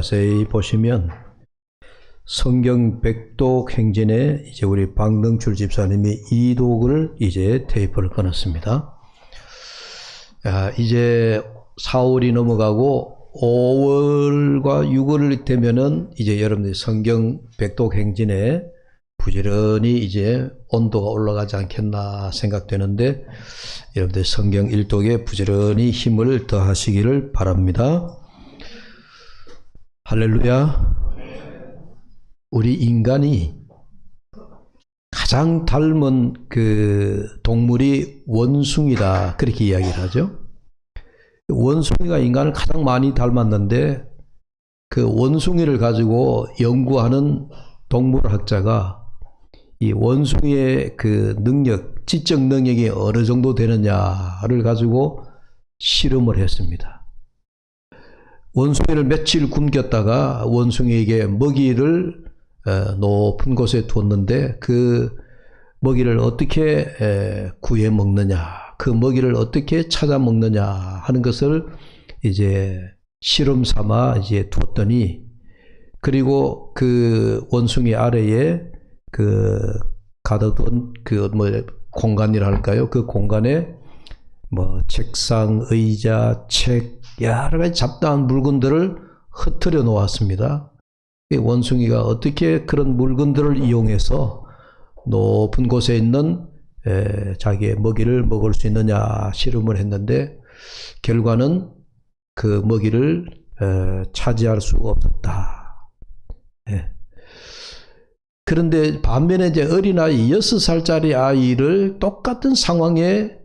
자세히 보시면 성경 백독 행진에 이제 우리 박능출 집사님이 2독을 이제 테이프를 끊었습니다. 이제 4월이 넘어가고 5월과 6월 되면은 이제 여러분들이 성경 백독 행진에 부지런히 이제 온도가 올라가지 않겠나 생각되는데, 여러분들 성경 1독에 부지런히 힘을 더하시기를 바랍니다. 할렐루야. 우리 인간이 가장 닮은 그 동물이 원숭이다, 그렇게 이야기를 하죠. 원숭이가 인간을 가장 많이 닮았는데, 그 원숭이를 가지고 연구하는 동물학자가 이 원숭이의 그 능력, 지적 능력이 어느 정도 되느냐를 가지고 실험을 했습니다. 원숭이를 며칠 굶겼다가 원숭이에게 먹이를 높은 곳에 뒀는데, 그 먹이를 어떻게 구해 먹느냐, 그 먹이를 어떻게 찾아 먹느냐 하는 것을 이제 실험 삼아 이제 두었더니, 그리고 그 원숭이 아래에 그 가둬둔 그 뭐 공간이랄까요? 그 공간에 뭐 책상, 의자, 책, 여러 가지 잡다한 물건들을 흩트려 놓았습니다. 원숭이가 어떻게 그런 물건들을 이용해서 높은 곳에 있는 자기의 먹이를 먹을 수 있느냐 실험을 했는데, 결과는 그 먹이를 차지할 수가 없었다. 그런데 반면에 이제 어린아이 6살짜리 아이를 똑같은 상황에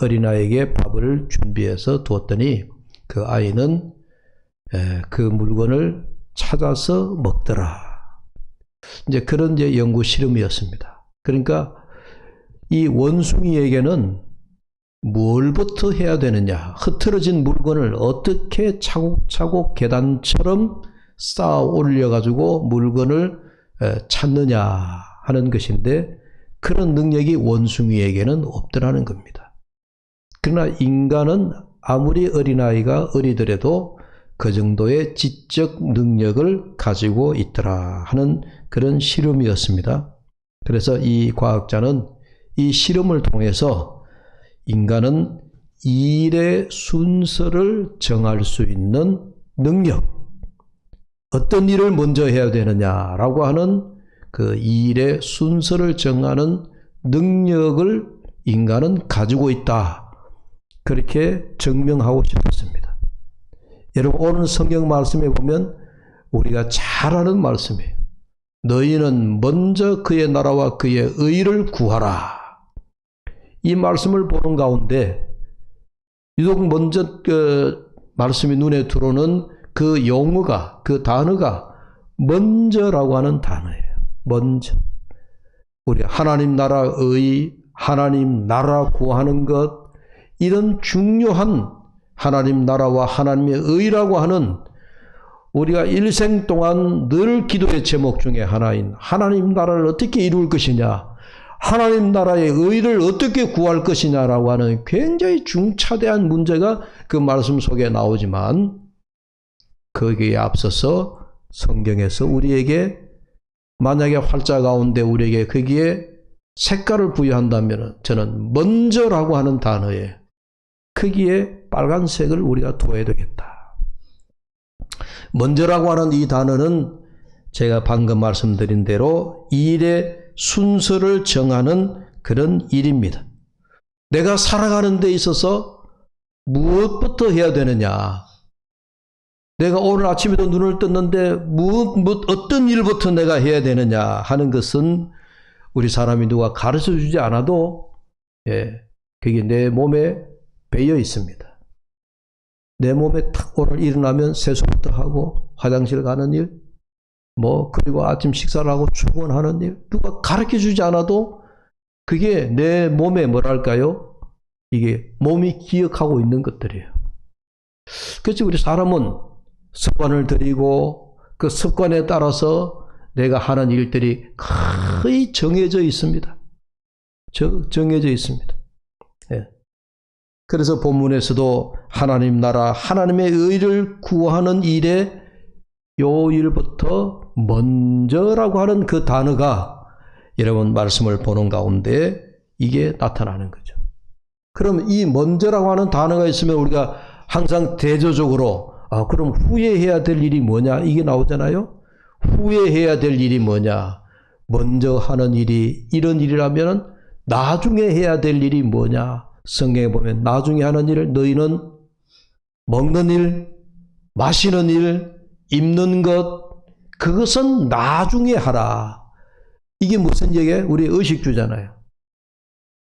어린아이에게 밥을 준비해서 두었더니 그 아이는 그 물건을 찾아서 먹더라. 이제 그런 이제 연구 실험이었습니다. 그러니까 이 원숭이에게는 뭘부터 해야 되느냐, 흐트러진 물건을 어떻게 차곡차곡 계단처럼 쌓아 올려가지고 물건을 찾느냐 하는 것인데, 그런 능력이 원숭이에게는 없더라는 겁니다. 그러나 인간은 아무리 어린아이가 어리더라도 그 정도의 지적 능력을 가지고 있더라 하는 그런 실험이었습니다. 그래서 이 과학자는 이 실험을 통해서 인간은 일의 순서를 정할 수 있는 능력, 어떤 일을 먼저 해야 되느냐라고 하는 그 일의 순서를 정하는 능력을 인간은 가지고 있다, 그렇게 증명하고 싶었습니다. 여러분, 오늘 성경 말씀에 보면 우리가 잘 아는 말씀이에요. 너희는 먼저 그의 나라와 그의 의를 구하라. 이 말씀을 보는 가운데 유독 먼저 그 말씀이 눈에 들어오는 그 용어가, 그 단어가 먼저라고 하는 단어예요. 먼저. 우리 하나님 나라의, 하나님 나라 구하는 것, 이런 중요한 하나님 나라와 하나님의 의라고 하는, 우리가 일생 동안 늘 기도의 제목 중에 하나인 하나님 나라를 어떻게 이룰 것이냐, 하나님 나라의 의를 어떻게 구할 것이냐라고 하는 굉장히 중차대한 문제가 그 말씀 속에 나오지만, 거기에 앞서서 성경에서 우리에게 만약에 활자 가운데 우리에게 거기에 색깔을 부여한다면, 저는 먼저라고 하는 단어에 거기에 빨간색을 우리가 둬야 되겠다. 먼저라고 하는 이 단어는 제가 방금 말씀드린 대로 일의 순서를 정하는 그런 일입니다. 내가 살아가는 데 있어서 무엇부터 해야 되느냐, 내가 오늘 아침에도 눈을 떴는데 어떤 일부터 내가 해야 되느냐 하는 것은 우리 사람이 누가 가르쳐 주지 않아도 그게 내 몸에 배어 있습니다. 내 몸에 탁 오늘 일어나면 세수부터 하고 화장실 가는 일, 그리고 아침 식사를 하고 출근하는 일, 누가 가르쳐 주지 않아도 그게 내 몸에 뭐랄까요? 이게 몸이 기억하고 있는 것들이에요. 그렇지, 우리 사람은 습관을 들이고 그 습관에 따라서 내가 하는 일들이 거의 정해져 있습니다. 정해져 있습니다. 그래서 본문에서도 하나님 나라, 하나님의 의를 구하는 일에 요 일부터 먼저라고 하는 그 단어가 여러분 말씀을 보는 가운데 이게 나타나는 거죠. 그럼 이 먼저라고 하는 단어가 있으면 우리가 항상 대조적으로 그럼 후회해야 될 일이 뭐냐 이게 나오잖아요. 후회해야 될 일이 뭐냐. 먼저 하는 일이 이런 일이라면 나중에 해야 될 일이 뭐냐. 성경에 보면 나중에 하는 일 너희는 먹는 일, 마시는 일, 입는 것 그것은 나중에 하라. 이게 무슨 얘기예요? 우리 의식주잖아요.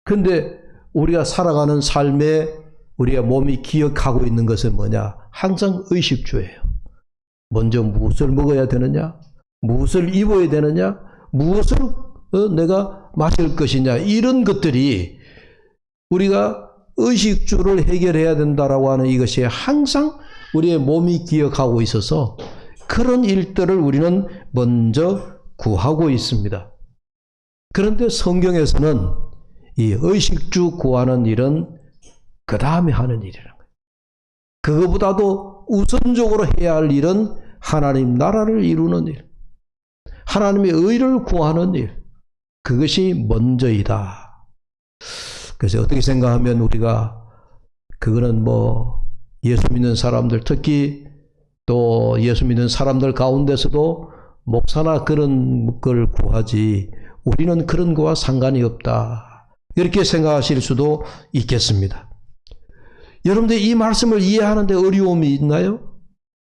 근데 우리가 살아가는 삶에 우리가 몸이 기억하고 있는 것은 뭐냐? 항상 의식주예요. 먼저 무엇을 먹어야 되느냐? 무엇을 입어야 되느냐? 무엇을 내가 마실 것이냐? 이런 것들이 우리가 의식주를 해결해야 된다라고 하는 이것이 항상 우리의 몸이 기억하고 있어서 그런 일들을 우리는 먼저 구하고 있습니다. 그런데 성경에서는 이 의식주 구하는 일은 그 다음에 하는 일이라는 거예요. 그거보다도 우선적으로 해야 할 일은 하나님 나라를 이루는 일, 하나님의 의를 구하는 일, 그것이 먼저이다. 그래서 어떻게 생각하면 우리가 그거는 예수 믿는 사람들, 특히 또 예수 믿는 사람들 가운데서도 목사나 그런 걸 구하지 우리는 그런 거와 상관이 없다. 이렇게 생각하실 수도 있겠습니다. 여러분들 이 말씀을 이해하는데 어려움이 있나요?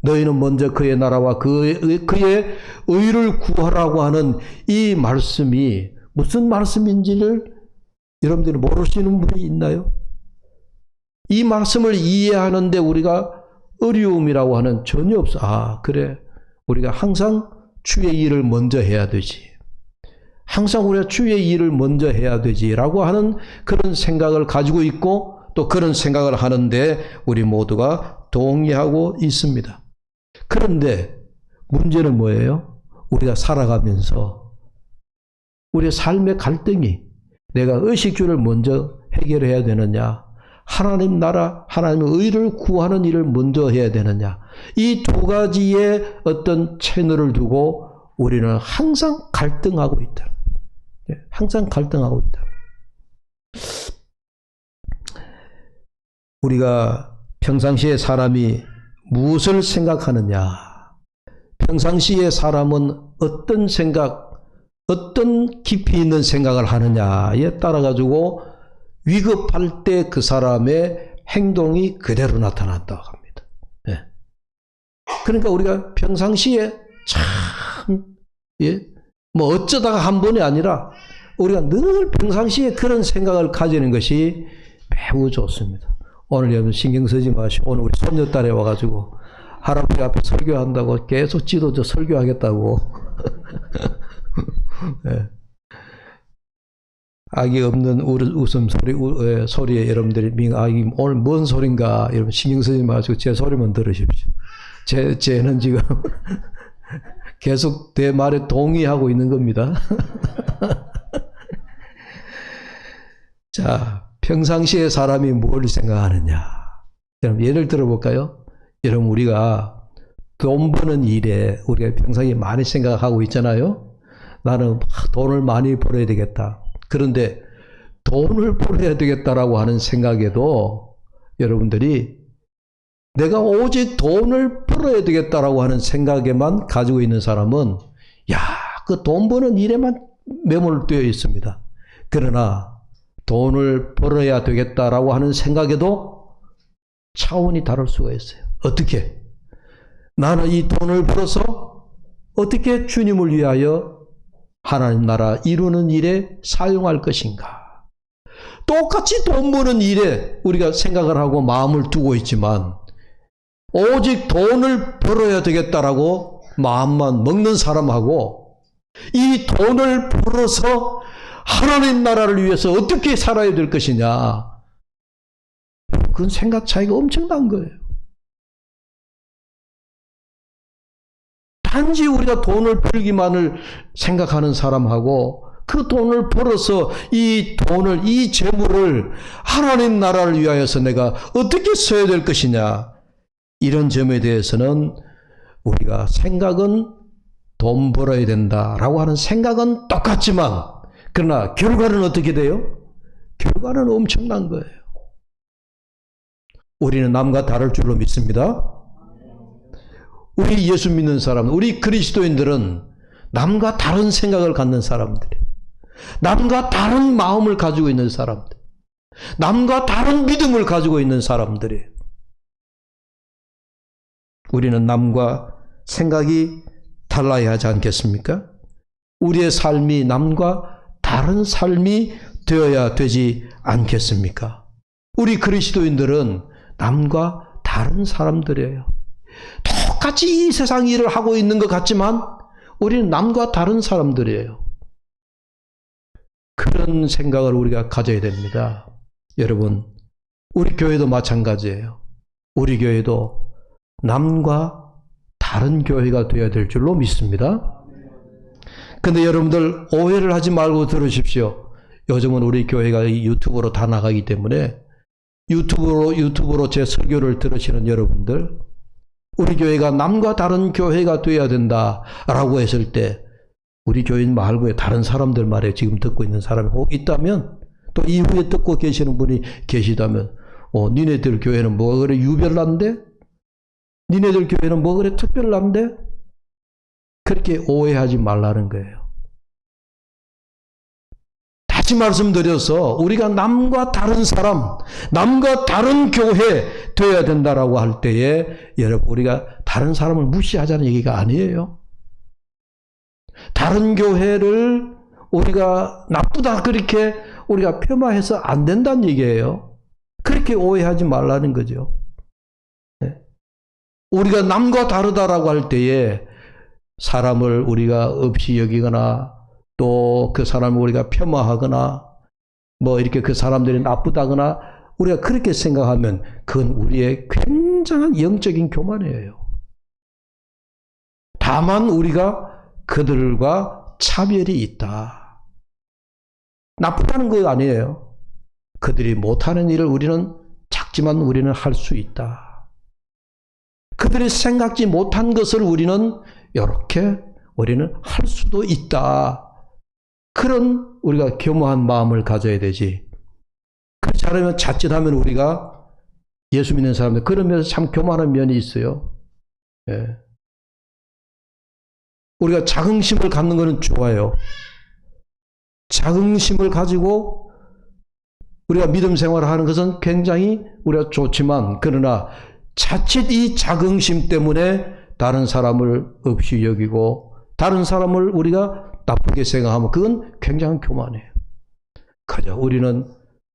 너희는 먼저 그의 나라와 그의 의를 구하라고 하는 이 말씀이 무슨 말씀인지를 여러분들이 모르시는 분이 있나요? 이 말씀을 이해하는데 우리가 어려움이라고 하는 전혀 없어. 그래. 우리가 항상 주의 일을 먼저 해야 되지. 항상 우리가 주의 일을 먼저 해야 되지라고 하는 그런 생각을 가지고 있고 또 그런 생각을 하는데 우리 모두가 동의하고 있습니다. 그런데 문제는 뭐예요? 우리가 살아가면서 우리의 삶의 갈등이 내가 의식주를 먼저 해결해야 되느냐, 하나님 나라, 하나님의 의를 구하는 일을 먼저 해야 되느냐, 이 두 가지의 어떤 채널을 두고 우리는 항상 갈등하고 있다. 항상 갈등하고 있다. 우리가 평상시에 사람이 무엇을 생각하느냐, 평상시에 사람은 어떤 생각, 어떤 깊이 있는 생각을 하느냐에 따라 가지고 위급할 때 그 사람의 행동이 그대로 나타난다고 합니다. 예. 그러니까 우리가 평상시에 참, 어쩌다가 한 번이 아니라 우리가 늘 평상시에 그런 생각을 가지는 것이 매우 좋습니다. 오늘 여러분 신경 쓰지 마시고 오늘 우리 손녀딸에 와가지고 할아버지 앞에 설교한다고 계속 지도자 설교하겠다고 네. 악이 없는 소리에 여러분들이 악이 오늘 뭔 소린가 여러분 신경 쓰지 마시고 제 소리만 들으십시오. 쟤는 지금 계속 내 말에 동의하고 있는 겁니다. 자, 평상시에 사람이 뭘 생각하느냐. 여러분 예를 들어볼까요? 여러분 우리가 돈 버는 일에 우리가 평상시에 많이 생각하고 있잖아요. 나는 돈을 많이 벌어야 되겠다. 그런데 돈을 벌어야 되겠다라고 하는 생각에도 여러분들이 내가 오직 돈을 벌어야 되겠다라고 하는 생각에만 가지고 있는 사람은 그 돈 버는 일에만 매몰되어 있습니다. 그러나 돈을 벌어야 되겠다라고 하는 생각에도 차원이 다를 수가 있어요. 어떻게? 나는 이 돈을 벌어서 어떻게 주님을 위하여 하나님 나라 이루는 일에 사용할 것인가? 똑같이 돈 버는 일에 우리가 생각을 하고 마음을 두고 있지만 오직 돈을 벌어야 되겠다라고 마음만 먹는 사람하고 이 돈을 벌어서 하나님 나라를 위해서 어떻게 살아야 될 것이냐. 그건 생각 차이가 엄청난 거예요. 단지 우리가 돈을 벌기만을 생각하는 사람하고 그 돈을 벌어서 이 돈을, 이 재물을 하나님 나라를 위하여서 내가 어떻게 써야 될 것이냐. 이런 점에 대해서는 우리가 생각은 돈 벌어야 된다라고 하는 생각은 똑같지만 그러나 결과는 어떻게 돼요? 결과는 엄청난 거예요. 우리는 남과 다를 줄로 믿습니다. 우리 예수 믿는 사람, 우리 그리스도인들은 남과 다른 생각을 갖는 사람들이에요. 남과 다른 마음을 가지고 있는 사람들, 남과 다른 믿음을 가지고 있는 사람들이에요. 우리는 남과 생각이 달라야 하지 않겠습니까? 우리의 삶이 남과 다른 삶이 되어야 되지 않겠습니까? 우리 그리스도인들은 남과 다른 사람들이에요. 똑같이 이 세상 일을 하고 있는 것 같지만 우리는 남과 다른 사람들이에요. 그런 생각을 우리가 가져야 됩니다. 여러분, 우리 교회도 마찬가지예요. 우리 교회도 남과 다른 교회가 되어야 될 줄로 믿습니다. 근데 여러분들 오해를 하지 말고 들으십시오. 요즘은 우리 교회가 유튜브로 다 나가기 때문에 유튜브로 제 설교를 들으시는 여러분들, 우리 교회가 남과 다른 교회가 되어야 된다라고 했을 때 우리 교인 말고 다른 사람들 말에 지금 듣고 있는 사람이 혹 있다면, 또 이후에 듣고 계시는 분이 계시다면 니네들 교회는 뭐가 그래 유별난데? 니네들 교회는 뭐 그래 특별한데? 그렇게 오해하지 말라는 거예요. 다시 말씀드려서 우리가 남과 다른 사람, 남과 다른 교회 되어야 된다라고 할 때에 여러분 우리가 다른 사람을 무시하자는 얘기가 아니에요. 다른 교회를 우리가 나쁘다 그렇게 우리가 폄하해서 안 된다는 얘기예요. 그렇게 오해하지 말라는 거죠. 우리가 남과 다르다라고 할 때에 사람을 우리가 없이 여기거나 또 그 사람을 우리가 폄하하거나 뭐 이렇게 그 사람들이 나쁘다거나 우리가 그렇게 생각하면 그건 우리의 굉장한 영적인 교만이에요. 다만 우리가 그들과 차별이 있다. 나쁘다는 거 아니에요. 그들이 못하는 일을 우리는 작지만 우리는 할 수 있다. 그들이 생각지 못한 것을 우리는 이렇게 우리는 할 수도 있다. 그런 우리가 겸허한 마음을 가져야 되지. 그렇지 않으면 자칫하면 우리가 예수 믿는 사람들 그런 면에서 참 교만한 면이 있어요. 예. 우리가 자긍심을 갖는 것은 좋아요. 자긍심을 가지고 우리가 믿음 생활을 하는 것은 굉장히 우리가 좋지만 그러나 자칫 이 자긍심 때문에 다른 사람을 없이 여기고 다른 사람을 우리가 나쁘게 생각하면 그건 굉장한 교만이에요. 그저 우리는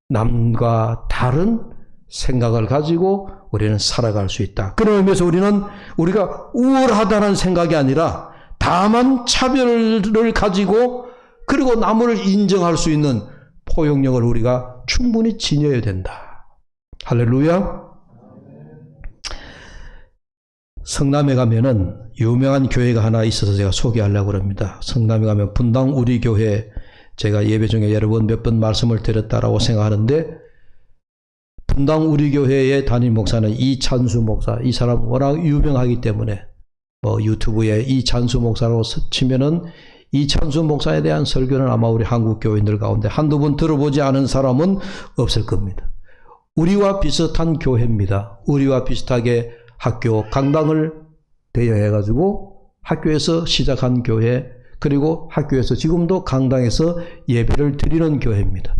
남과 다른 생각을 가지고 우리는 살아갈 수 있다. 그런 의미에서 우리가 우월하다는 생각이 아니라 다만 차별을 가지고 그리고 남을 인정할 수 있는 포용력을 우리가 충분히 지녀야 된다. 할렐루야. 성남에 가면은 유명한 교회가 하나 있어서 제가 소개하려고 합니다. 성남에 가면 분당 우리 교회, 제가 예배 중에 여러 번 몇 번 말씀을 드렸다라고 생각하는데 분당 우리 교회의 담임 목사는 이찬수 목사, 이 사람 워낙 유명하기 때문에 유튜브에 이찬수 목사라고 치면은 이찬수 목사에 대한 설교는 아마 우리 한국 교인들 가운데 한두 번 들어보지 않은 사람은 없을 겁니다. 우리와 비슷한 교회입니다. 우리와 비슷하게 학교 강당을 대여해가지고 학교에서 시작한 교회, 그리고 학교에서 지금도 강당에서 예배를 드리는 교회입니다.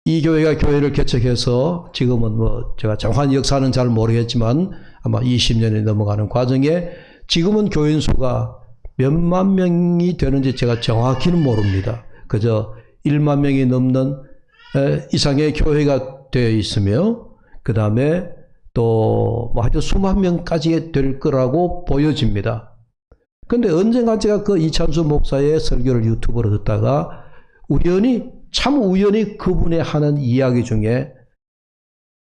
이 교회가 교회를 개척해서 지금은 제가 정확한 역사는 잘 모르겠지만 아마 20년이 넘어가는 과정에 지금은 교인 수가 몇만 명이 되는지 제가 정확히는 모릅니다. 그저 1만 명이 넘는 이상의 교회가 되어 있으며 그 다음에 또 하여튼 수만 명까지 될 거라고 보여집니다. 그런데 언젠가 제가 그 이찬수 목사의 설교를 유튜브로 듣다가 참 우연히 그분의 하는 이야기 중에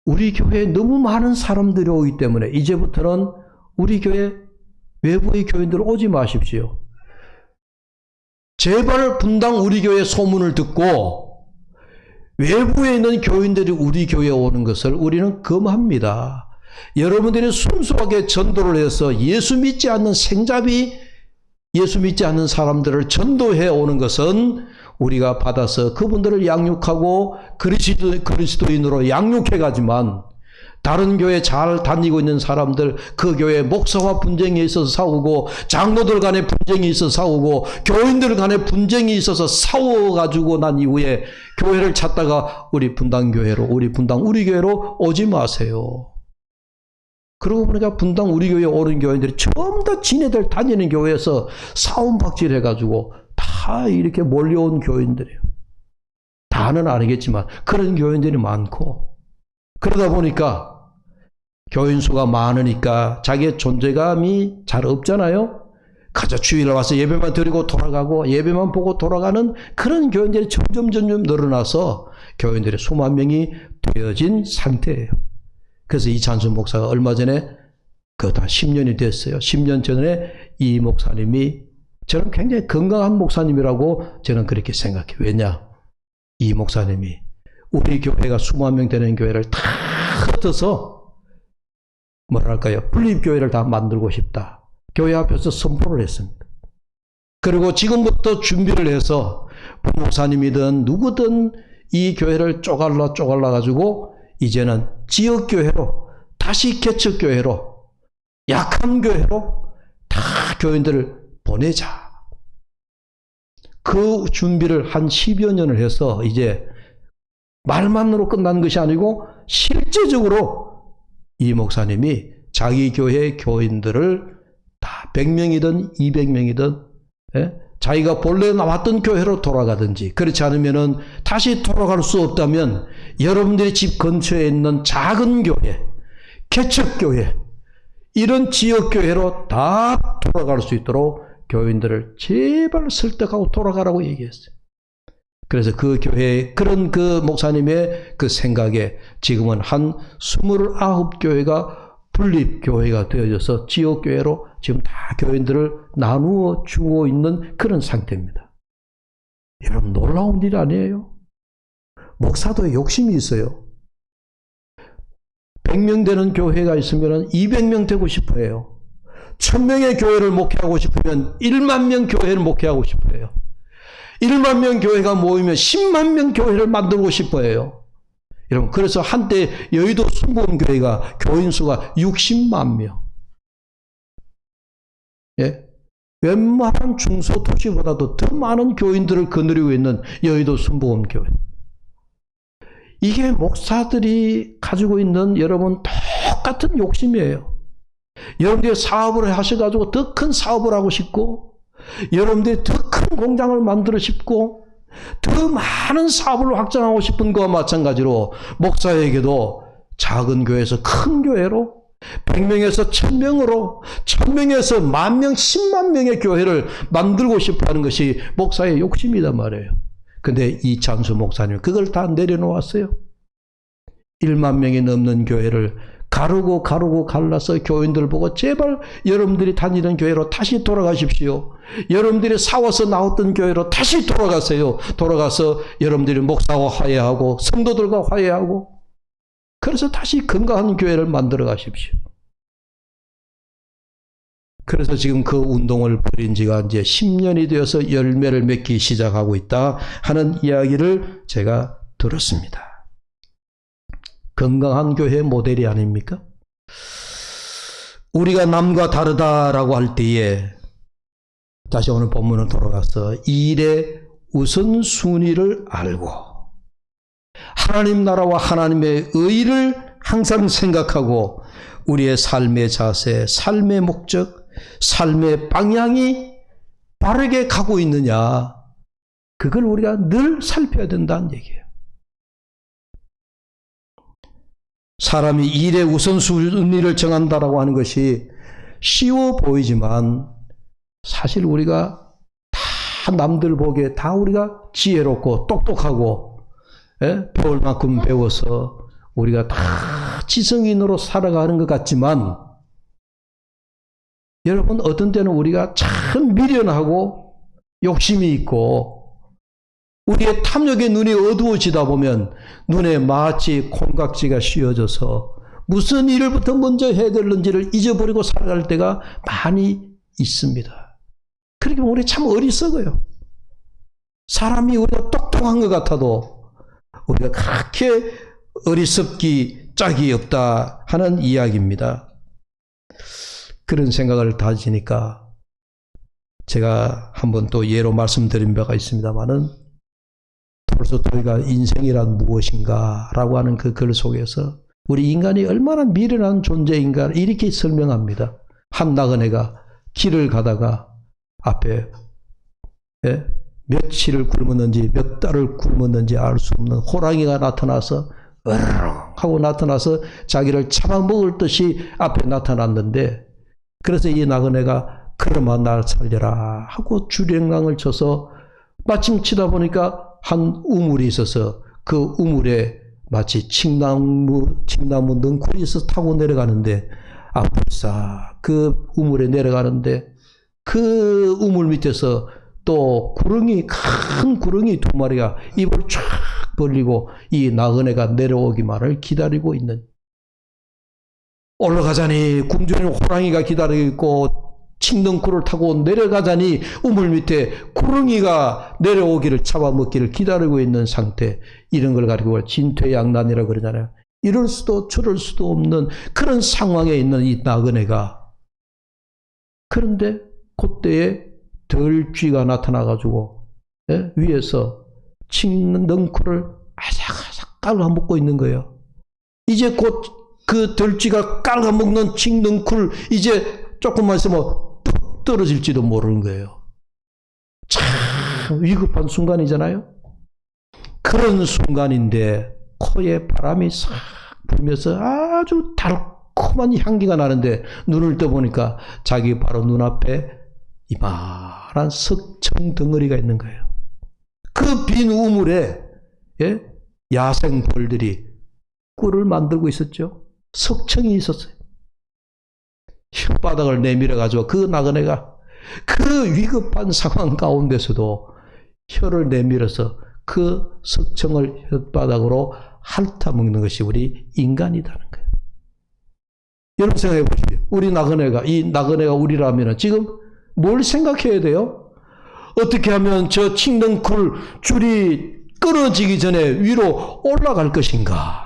우리 교회에 너무 많은 사람들이 오기 때문에 이제부터는 우리 교회 외부의 교인들 오지 마십시오. 제발 분당 우리 교회 소문을 듣고 외부에 있는 교인들이 우리 교회에 오는 것을 우리는 금합니다. 여러분들이 순수하게 전도를 해서 예수 믿지 않는 생잡이, 예수 믿지 않는 사람들을 전도해 오는 것은 우리가 받아서 그분들을 양육하고 그리스도인으로 양육해 가지만, 다른 교회 잘 다니고 있는 사람들, 그 교회 목사와 분쟁이 있어서 싸우고, 장로들 간에 분쟁이 있어서 싸우고, 교인들 간에 분쟁이 있어서 싸워가지고 난 이후에 교회를 찾다가 우리 분당교회로, 우리 교회로 오지 마세요. 그러고 보니까 분당 우리 교회에 오는 교인들이 전부 다 지네들 다니는 교회에서 싸움박질 해가지고 다 이렇게 몰려온 교인들이에요. 다는 아니겠지만 그런 교인들이 많고, 그러다 보니까 교인 수가 많으니까 자기의 존재감이 잘 없잖아요. 가자 주일에 와서 예배만 드리고 돌아가고 예배만 보고 돌아가는 그런 교인들이 점점 늘어나서 교인들의 수만 명이 되어진 상태예요. 그래서 이찬수 목사가 얼마 전에, 그거 다 10년이 됐어요. 10년 전에 이 목사님이, 저는 굉장히 건강한 목사님이라고 저는 그렇게 생각해요. 왜냐? 이 목사님이 우리 교회가 수만 명 되는 교회를 다 흩어서 뭐랄까요? 분립교회를 다 만들고 싶다. 교회 앞에서 선포를 했습니다. 그리고 지금부터 준비를 해서 부목사님이든 누구든 이 교회를 쪼갈라가지고 이제는 지역교회로, 다시 개척교회로, 약한 교회로 다 교인들을 보내자. 그 준비를 한 10여 년을 해서 이제 말만으로 끝난 것이 아니고 실제적으로 이 목사님이 자기 교회 교인들을 다 100명이든 200명이든 자기가 본래 나왔던 교회로 돌아가든지, 그렇지 않으면은 다시 돌아갈 수 없다면 여러분들이 집 근처에 있는 작은 교회, 개척교회, 이런 지역교회로 다 돌아갈 수 있도록 교인들을 제발 설득하고 돌아가라고 얘기했어요. 그래서 그 교회, 그런 그 목사님의 그 생각에 지금은 한 29교회가 분립교회가 되어져서 지역교회로 지금 다 교인들을 나누어 주고 있는 그런 상태입니다. 여러분, 놀라운 일 아니에요? 목사도 욕심이 있어요. 100명 되는 교회가 있으면 200명 되고 싶어 해요. 1000명의 교회를 목회하고 싶으면 1만 명 교회를 목회하고 싶어 해요. 1만 명 교회가 모이면 10만 명 교회를 만들고 싶어 해요. 여러분, 그래서 한때 여의도 순복음교회가 교인 수가 60만 명. 예? 웬만한 중소도시보다도 더 많은 교인들을 거느리고 있는 여의도 순복음교회. 이게 목사들이 가지고 있는 여러분 똑같은 욕심이에요. 여러분들이 사업을 하셔가지고 더 큰 사업을 하고 싶고, 여러분들이 더 큰 공장을 만들고 싶고, 더 많은 사업을 확장하고 싶은 것과 마찬가지로 목사에게도 작은 교회에서 큰 교회로, 100명에서 1000명으로, 1000명에서 10,000명, 10만 명의 교회를 만들고 싶어 하는 것이 목사의 욕심이단 말이에요. 근데 이찬수 목사님 그걸 다 내려놓았어요. 1만 명이 넘는 교회를 가르고 갈라서 교인들 보고 제발 여러분들이 다니는 교회로 다시 돌아가십시오. 여러분들이 싸워서 나왔던 교회로 다시 돌아가세요. 돌아가서 여러분들이 목사와 화해하고 성도들과 화해하고, 그래서 다시 건강한 교회를 만들어 가십시오. 그래서 지금 그 운동을 벌인 지가 이제 10년이 되어서 열매를 맺기 시작하고 있다 하는 이야기를 제가 들었습니다. 건강한 교회 모델이 아닙니까? 우리가 남과 다르다라고 할 때에, 다시 오늘 본문으로 돌아가서 일의 우선순위를 알고 하나님 나라와 하나님의 의를 항상 생각하고 우리의 삶의 자세, 삶의 목적, 삶의 방향이 바르게 가고 있느냐, 그걸 우리가 늘 살펴야 된다는 얘기예요. 사람이 일의 우선순위를 정한다라고 하는 것이 쉬워 보이지만 사실 우리가 다 남들 보기에 다 우리가 지혜롭고 똑똑하고, 배울 만큼 배워서 우리가 다 지성인으로 살아가는 것 같지만, 여러분, 어떤 때는 우리가 참 미련하고 욕심이 있고 우리의 탐욕의 눈이 어두워지다 보면 눈에 마치 콩깍지가 씌워져서 무슨 일부터 먼저 해야 되는지를 잊어버리고 살아갈 때가 많이 있습니다. 그렇게 보면 우리 참 어리석어요. 사람이 우리가 똑똑한 것 같아도 우리가 그렇게 어리석기 짝이 없다 하는 이야기입니다. 그런 생각을 가지니까 제가 한번 또 예로 말씀드린 바가 있습니다마는 톨스토이가 인생이란 무엇인가 라고 하는 그 글 속에서 우리 인간이 얼마나 미련한 존재인가 이렇게 설명합니다. 한 나그네가 길을 가다가 앞에 며칠을 굶었는지 몇 달을 굶었는지 알 수 없는 호랑이가 나타나서 으르렁 하고 나타나서 자기를 잡아먹을 듯이 앞에 나타났는데 그래서 이 나그네가 그러마 날 살려라 하고 주랭랑을 쳐서 마침 치다 보니까 한 우물이 있어서 그 우물에 마치 칡나무 넝쿨이 있어서 타고 내려가는데 아플싸 그 우물에 내려가는데 그 우물 밑에서 또 큰 구렁이 두 마리가 입을 쫙 벌리고 이 나그네가 내려오기만을 기다리고 있는 올라가자니 궁전에 호랑이가 기다리고 있고 칡넝쿨을 타고 내려가자니 우물 밑에 구렁이가 내려오기를 잡아먹기를 기다리고 있는 상태 이런 걸 가지고 진퇴양난이라고 그러잖아요. 이럴 수도 저럴 수도 없는 그런 상황에 있는 이 나그네가 그런데 그때에 덜쥐가 나타나가지고 위에서 칡넝쿨을 아삭아삭 깔아먹고 있는 거예요. 이제 곧 그 덜쥐가 깔아먹는 칡넝쿨 이제 조금만 있으면 뚝 떨어질지도 모르는 거예요. 참 위급한 순간이잖아요. 그런 순간인데 코에 바람이 싹 불면서 아주 달콤한 향기가 나는데 눈을 떠보니까 자기 바로 눈앞에 이만한 석청 덩어리가 있는 거예요. 그 빈 우물에 야생 벌들이 꿀을 만들고 있었죠. 석청이 있었어요. 혓바닥을 내밀어 가지고 그 나그네가 그 위급한 상황 가운데서도 혀를 내밀어서 그 석청을 혓바닥으로 핥아먹는 것이 우리 인간이라는 거예요. 여러분 생각해 보십시오. 이 나그네가 우리라면 지금 뭘 생각해야 돼요? 어떻게 하면 저 칡넝쿨 줄이 끊어지기 전에 위로 올라갈 것인가?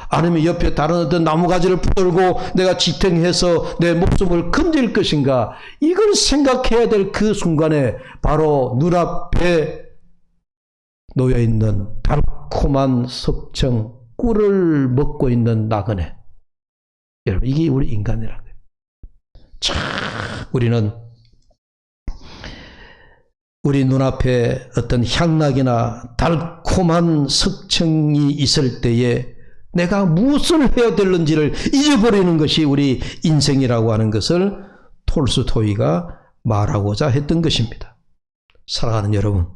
아니면 옆에 다른 어떤 나무가지를 붙들고 내가 지탱해서 내 목숨을 건질 것인가? 이걸 생각해야 될 그 순간에 바로 눈앞에 놓여있는 달콤한 석청 꿀을 먹고 있는 나그네. 여러분 이게 우리 인간이라는 거예요. 참 우리는 우리 눈앞에 어떤 향락이나 달콤한 석청이 있을 때에 내가 무엇을 해야 되는지를 잊어버리는 것이 우리 인생이라고 하는 것을 톨스토이가 말하고자 했던 것입니다. 사랑하는 여러분,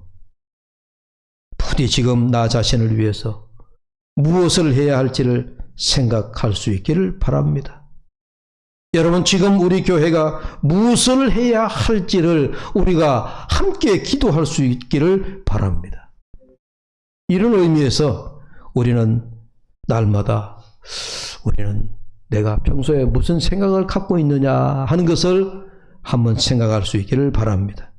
부디 지금 나 자신을 위해서 무엇을 해야 할지를 생각할 수 있기를 바랍니다. 여러분 지금 우리 교회가 무엇을 해야 할지를 우리가 함께 기도할 수 있기를 바랍니다. 이런 의미에서 우리는 날마다 우리는 내가 평소에 무슨 생각을 갖고 있느냐 하는 것을 한번 생각할 수 있기를 바랍니다.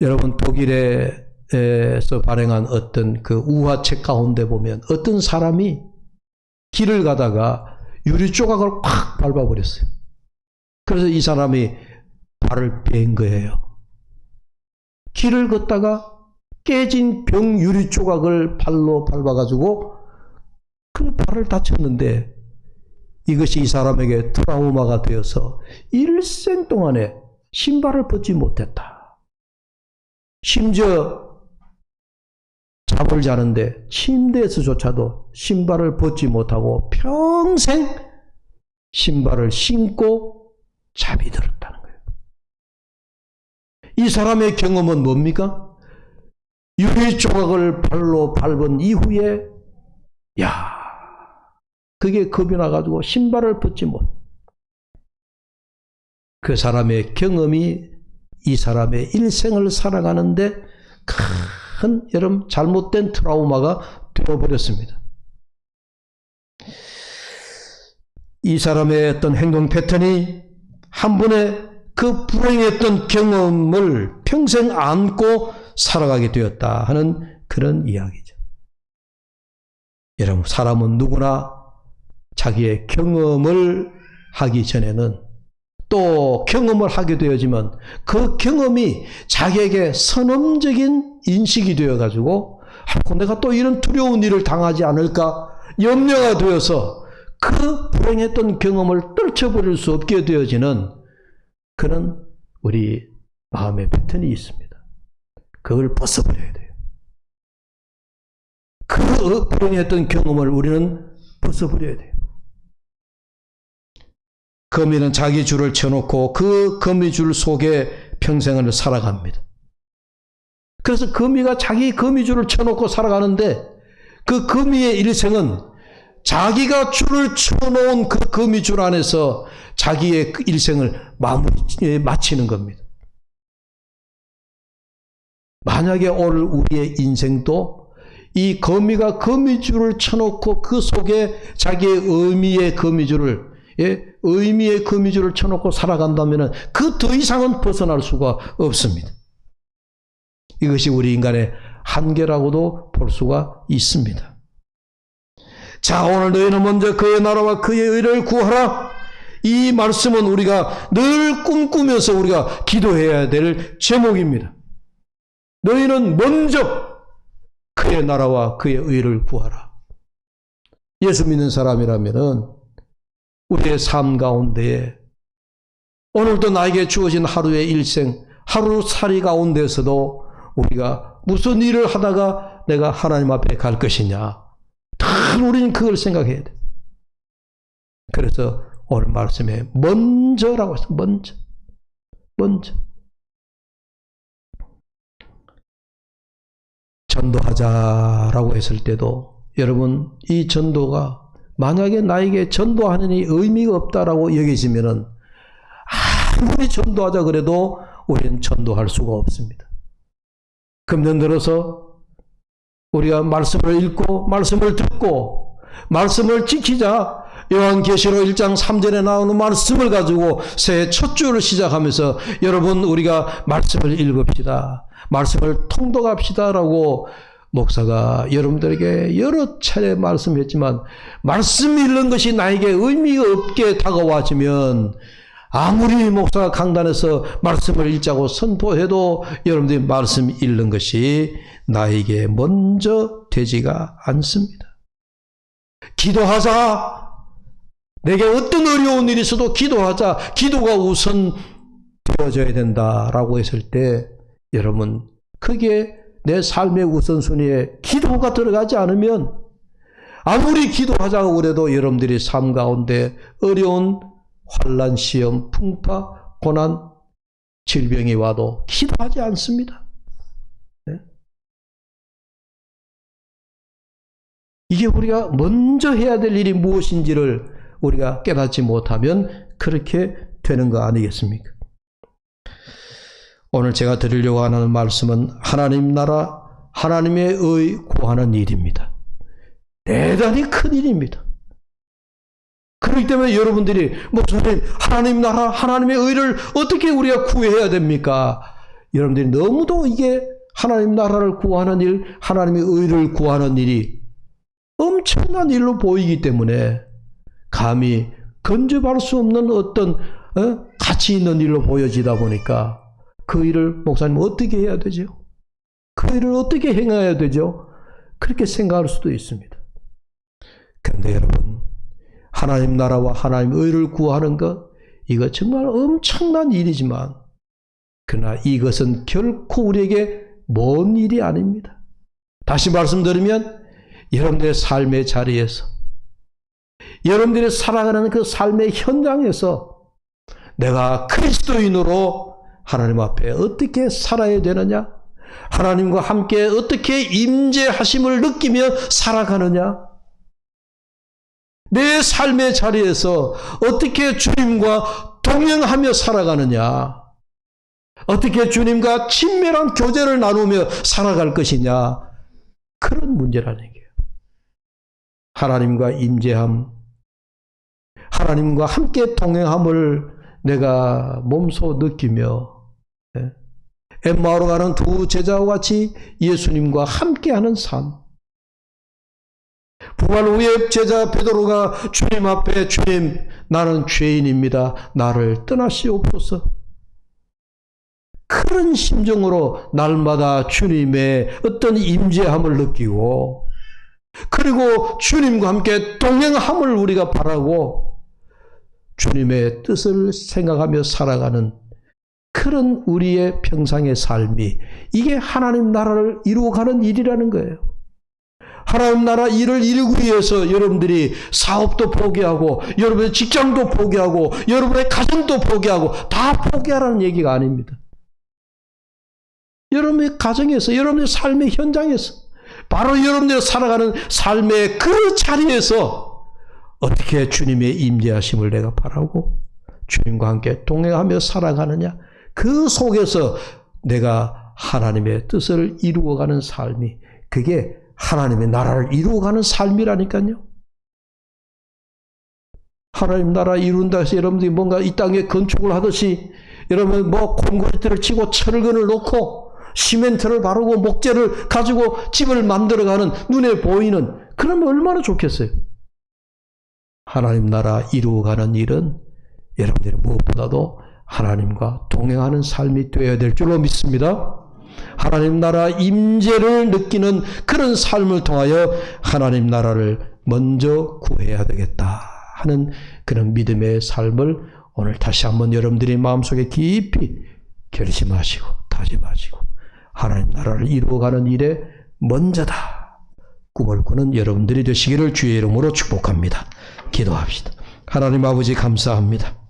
여러분 독일에서 발행한 어떤 그 우화책 가운데 보면 어떤 사람이 길을 가다가 유리 조각을 팍 밟아버렸어요. 그래서 이 사람이 발을 뺀 거예요. 길을 걷다가 깨진 병 유리 조각을 발로 밟아가지고 그 발을 다쳤는데 이것이 이 사람에게 트라우마가 되어서 일생 동안에 신발을 벗지 못했다. 심지어 잠을 자는데 침대에서조차도 신발을 벗지 못하고 평생 신발을 신고 잠이 들었다는 거예요. 이 사람의 경험은 뭡니까? 유리 조각을 발로 밟은 이후에 그게 겁이 나가지고 신발을 벗지 못. 그 사람의 경험이 이 사람의 일생을 살아가는데 큰 여러분 잘못된 트라우마가 되어버렸습니다. 이 사람의 어떤 행동 패턴이 한 번의 그 불행했던 경험을 평생 안고 살아가게 되었다 하는 그런 이야기죠. 여러분, 사람은 누구나 자기의 경험을 하기 전에는 또 경험을 하게 되어지면 그 경험이 자기에게 선험적인 인식이 되어가지고 내가 또 이런 두려운 일을 당하지 않을까 염려가 되어서 그 불행했던 경험을 떨쳐버릴 수 없게 되어지는 그런 우리 마음의 패턴이 있습니다. 그걸 벗어버려야 돼요. 그 불행했던 경험을 우리는 벗어버려야 돼요. 거미는 자기 줄을 쳐놓고 그 거미줄 속에 평생을 살아갑니다. 그래서 거미가 자기 거미줄을 쳐놓고 살아가는데 그 거미의 일생은 자기가 줄을 쳐놓은 그 거미줄 안에서 자기의 일생을 마치는 겁니다. 만약에 오늘 우리의 인생도 이 거미가 거미줄을 쳐놓고 그 속에 자기의 의미의 거미줄을 쳐놓고 살아간다면 그 더 이상은 벗어날 수가 없습니다. 이것이 우리 인간의 한계라고도 볼 수가 있습니다. 자, 오늘 너희는 먼저 그의 나라와 그의 의를 구하라. 이 말씀은 우리가 늘 꿈꾸면서 우리가 기도해야 될 제목입니다. 너희는 먼저 그의 나라와 그의 의를 구하라. 예수 믿는 사람이라면은 우리의 삶 가운데에 오늘도 나에게 주어진 하루의 일생, 하루살이 가운데서도 우리가 무슨 일을 하다가 내가 하나님 앞에 갈 것이냐. 늘 우리는 그걸 생각해야 돼. 그래서 오늘 말씀에 먼저라고 했어요. 먼저. 전도하자라고 했을 때도 여러분, 이 전도가 만약에 나에게 전도하는 이 의미가 없다라고 여기시면은 아무리 전도하자 그래도 우리는 전도할 수가 없습니다. 금년 들어서 우리가 말씀을 읽고 말씀을 듣고 말씀을 지키자. 요한계시록 1장 3절에 나오는 말씀을 가지고 새해 첫 주를 시작하면서 여러분, 우리가 말씀을 읽읍시다. 말씀을 통독합시다라고 목사가 여러분들에게 여러 차례 말씀했지만 말씀 읽는 것이 나에게 의미가 없게 다가와지면 아무리 목사가 강단에서 말씀을 읽자고 선포해도 여러분들이 말씀 읽는 것이 나에게 먼저 되지가 않습니다. 기도하자. 내게 어떤 어려운 일이 있어도 기도하자. 기도가 우선 되어져야 된다라고 했을 때 여러분, 그게 내 삶의 우선순위에 기도가 들어가지 않으면 아무리 기도하자고 그래도 여러분들이 삶 가운데 어려운 환난, 시험, 풍파, 고난, 질병이 와도 기도하지 않습니다. 네? 이게 우리가 먼저 해야 될 일이 무엇인지를 우리가 깨닫지 못하면 그렇게 되는 거 아니겠습니까? 오늘 제가 드리려고 하는 말씀은 하나님 나라, 하나님의 의 구하는 일입니다. 대단히 큰 일입니다. 그렇기 때문에 여러분들이 목사님, 하나님 나라, 하나님의 의를 어떻게 우리가 구해야 됩니까? 여러분들이 너무도 이게 하나님 나라를 구하는 일, 하나님의 의를 구하는 일이 엄청난 일로 보이기 때문에 감히 근접할 수 없는 어떤 가치 있는 일로 보여지다 보니까 그 일을 목사님 어떻게 해야 되죠? 그 일을 어떻게 행해야 되죠? 그렇게 생각할 수도 있습니다. 그런데 여러분, 하나님 나라와 하나님 의를 구하는 것, 이거 정말 엄청난 일이지만 그러나 이것은 결코 우리에게 먼 일이 아닙니다. 다시 말씀드리면 여러분들의 삶의 자리에서, 여러분들이 살아가는 그 삶의 현장에서 내가 그리스도인으로 하나님 앞에 어떻게 살아야 되느냐, 하나님과 함께 어떻게 임재하심을 느끼며 살아가느냐, 내 삶의 자리에서 어떻게 주님과 동행하며 살아가느냐, 어떻게 주님과 친밀한 교제를 나누며 살아갈 것이냐, 그런 문제라는 얘기예요. 하나님과 임재함, 하나님과 함께 동행함을 내가 몸소 느끼며 엠마오로 가는 두 제자와 같이 예수님과 함께하는 삶. 부활 후에 제자 베드로가 주님 앞에 주님 나는 죄인입니다. 나를 떠나시옵소서. 그런 심정으로 날마다 주님의 어떤 임재함을 느끼고 그리고 주님과 함께 동행함을 우리가 바라고 주님의 뜻을 생각하며 살아가는 그런 우리의 평상의 삶이 이게 하나님 나라를 이루어가는 일이라는 거예요. 하나님 나라 일을 이루기 위해서 여러분들이 사업도 포기하고 여러분의 직장도 포기하고 여러분의 가정도 포기하고 다 포기하라는 얘기가 아닙니다. 여러분의 가정에서 여러분의 삶의 현장에서 바로 여러분들이 살아가는 삶의 그 자리에서 어떻게 주님의 임재하심을 내가 바라고 주님과 함께 동행하며 살아가느냐 그 속에서 내가 하나님의 뜻을 이루어가는 삶이 그게 하나님의 나라를 이루어가는 삶이라니까요. 하나님 나라 이룬다 해서 여러분들이 뭔가 이 땅에 건축을 하듯이 여러분 뭐 콘크리트를 치고 철근을 놓고 시멘트를 바르고 목재를 가지고 집을 만들어가는 눈에 보이는 그러면 얼마나 좋겠어요. 하나님 나라 이루어가는 일은 여러분들이 무엇보다도 하나님과 동행하는 삶이 되어야 될 줄로 믿습니다. 하나님 나라 임재를 느끼는 그런 삶을 통하여 하나님 나라를 먼저 구해야 되겠다 하는 그런 믿음의 삶을 오늘 다시 한번 여러분들이 마음속에 깊이 결심하시고 다짐하시고 하나님 나라를 이루어가는 일에 먼저다 꿈을 꾸는 여러분들이 되시기를 주의 이름으로 축복합니다. 기도합시다. 하나님 아버지 감사합니다.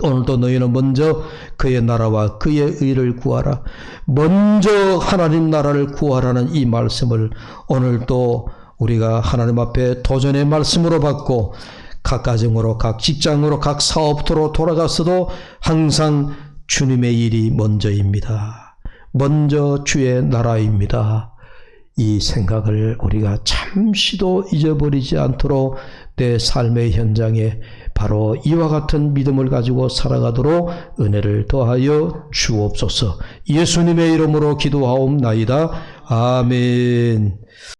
오늘도 너희는 먼저 그의 나라와 그의 의를 구하라. 먼저 하나님 나라를 구하라는 이 말씀을 오늘도 우리가 하나님 앞에 도전의 말씀으로 받고 각 가정으로 각 직장으로 각 사업터로 돌아갔어도 항상 주님의 일이 먼저입니다. 먼저 주의 나라입니다. 이 생각을 우리가 잠시도 잊어버리지 않도록 내 삶의 현장에 바로 이와 같은 믿음을 가지고 살아가도록 은혜를 더하여 주옵소서. 예수님의 이름으로 기도하옵나이다. 아멘.